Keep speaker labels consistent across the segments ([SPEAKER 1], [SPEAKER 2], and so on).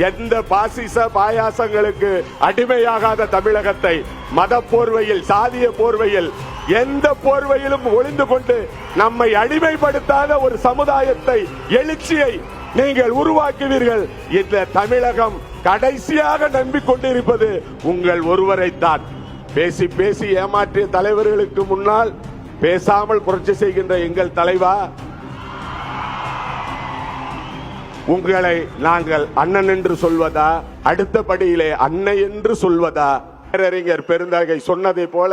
[SPEAKER 1] எந்த பாசிச பாயாசங்களுக்கு அடிமையாகாத தமிழகத்தை, மத போர்வையில், சாதிய போர்வையில், எந்த போர்வையிலும் ஒளிந்து கொண்டு நம்மை அடிமைப்படுத்தாத ஒரு சமுதாயத்தை, எழுச்சியை நீங்கள் உருவாக்குவீர்கள். இந்த தமிழகம் கடைசியாக நம்பிக்கொண்டிருப்பது உங்கள் ஒருவரைத்தான். பேசி பேசி ஏமாற்றிய தலைவர்களுக்கு முன்னால் பேசாமல் புரட்சி செய்கின்ற எங்கள் தலைவா, உங்களை நாங்கள் அண்ணன் என்று சொல்வதா, அடுத்த படியிலே அன்னை என்று சொல்வதா? பேரறிஞர் பெருந்தகை சொன்னதை போல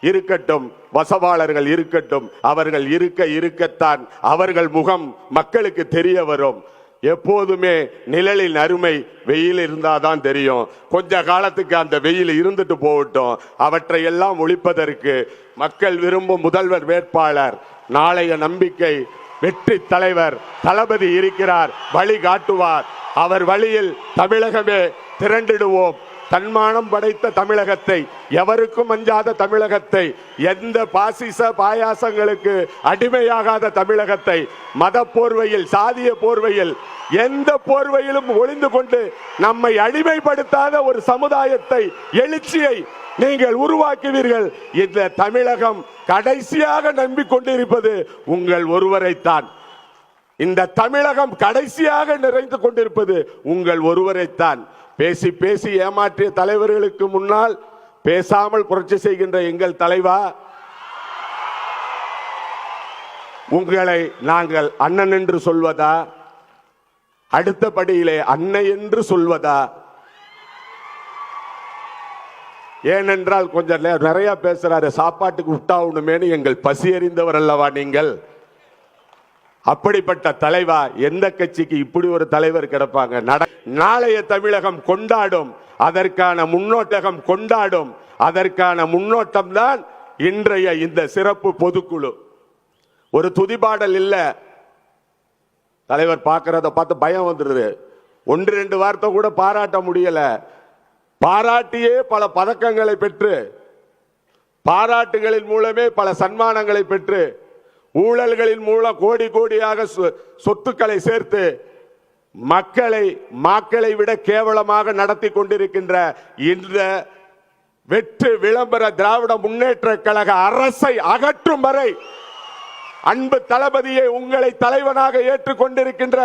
[SPEAKER 1] இருக்கட்டும், வசவாளர்கள் இருக்கட்டும், அவர்கள் இருக்கத்தான் அவர்கள் முகம் மக்களுக்கு தெரிய வரும். எப்போதுமே நிழலின் அருமை வெயில் இருந்தாதான் தெரியும். கொஞ்ச காலத்துக்கு அந்த வெயில் இருந்துட்டு போகட்டும். அவற்றை எல்லாம் ஒழிப்பதற்கு மக்கள் விரும்பும் முதல்வர் வேட்பாளர், நாளைய நம்பிக்கை வெற்றி தலைவர் தளபதி இருக்கிறார், வழி காட்டுவார். அவர் வழியில் தமிழகமே திரண்டிடுவோம். தன்மானம் படைத்த தமிழகத்தை, எவருக்கும் அஞ்சாத தமிழகத்தை, எந்த பாசிச பாயாசங்களுக்கு அடிமையாகாத தமிழகத்தை, மத போர்வையில், சாதிய போர்வையில், எந்த போர்வையிலும் ஒளிந்து கொண்டு நம்மை அடிமைப்படுத்தாத ஒரு சமுதாயத்தை, எழுச்சியை நீங்கள் உருவாக்குவீர்கள். இந்த தமிழகம் கடைசியாக நம்பிக்கொண்டிருப்பது உங்கள் ஒருவரைத்தான். இந்த தமிழகம் கடைசியாக நிறைந்து கொண்டிருப்பது உங்கள் ஒருவரைத்தான். பேசி பேசி ஏமாற்றிய தலைவர்களுக்கு முன்னால் பேசாமல் புரட்சி செய்கின்ற எங்கள் தலைவா, உங்களை நாங்கள் அண்ணன் என்று சொல்வதா, அடுத்த படியிலே அன்னை என்று சொல்வதா? ஏனென்றால் கொஞ்சம் நிறைய பேசுறாரு, சாப்பாட்டுக்கு விட்டாவுணுமேனு எங்கள் பசி அறிந்தவர் அல்லவா நீங்கள். அப்படிப்பட்ட தலைவா, எந்த கட்சிக்கு இப்படி ஒரு தலைவர் கிடப்பாங்க? நாளைய தமிழகம் கொண்டாடும், அதற்கான முன்னோட்டம் கொண்டாடும். அதற்கான முன்னோட்டம் தான் இன்றைய இந்த சிறப்பு பொதுக்குழு. ஒரு துதிபாடல் இல்ல, தலைவர் பார்க்கறத பார்த்து பயம் வந்துடுது. ஒன்று ரெண்டு வார்த்தை கூட பாராட்ட முடியல. பாராட்டியே பல பதக்கங்களை பெற்று, பாராட்டுகளின் மூலமே பல சன்மானங்களை பெற்று, ஊழல்களின் மூலம் கோடி கோடியாக சொத்துக்களை சேர்த்து மக்களை விட கேவலமாக நடத்தி கொண்டிருக்கின்ற இந்த வெற்று விளம்பர திராவிட முன்னேற்ற கழக அரசை அகற்றும் வரை அன்பு தளபதியை உங்களை தலைவனாக ஏற்றுக்கொண்டிருக்கின்ற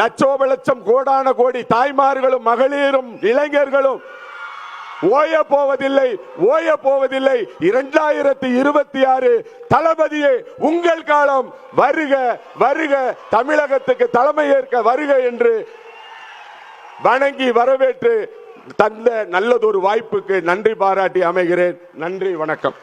[SPEAKER 1] லட்சோப லட்சம் கோடான கோடி தாய்மார்களும் மகளிரும் இளைஞர்களும் ஓய போவதில்லை, ஓய போவதில்லை. 2026 தளபதியே உங்கள் காலம் வருக, வருக, தமிழகத்துக்கு தலைமை ஏற்க வருக என்று வணங்கி வரவேற்று தந்த நல்லதொரு வாய்ப்புக்கு நன்றி பாராட்டி அமைகிறேன். நன்றி, வணக்கம்.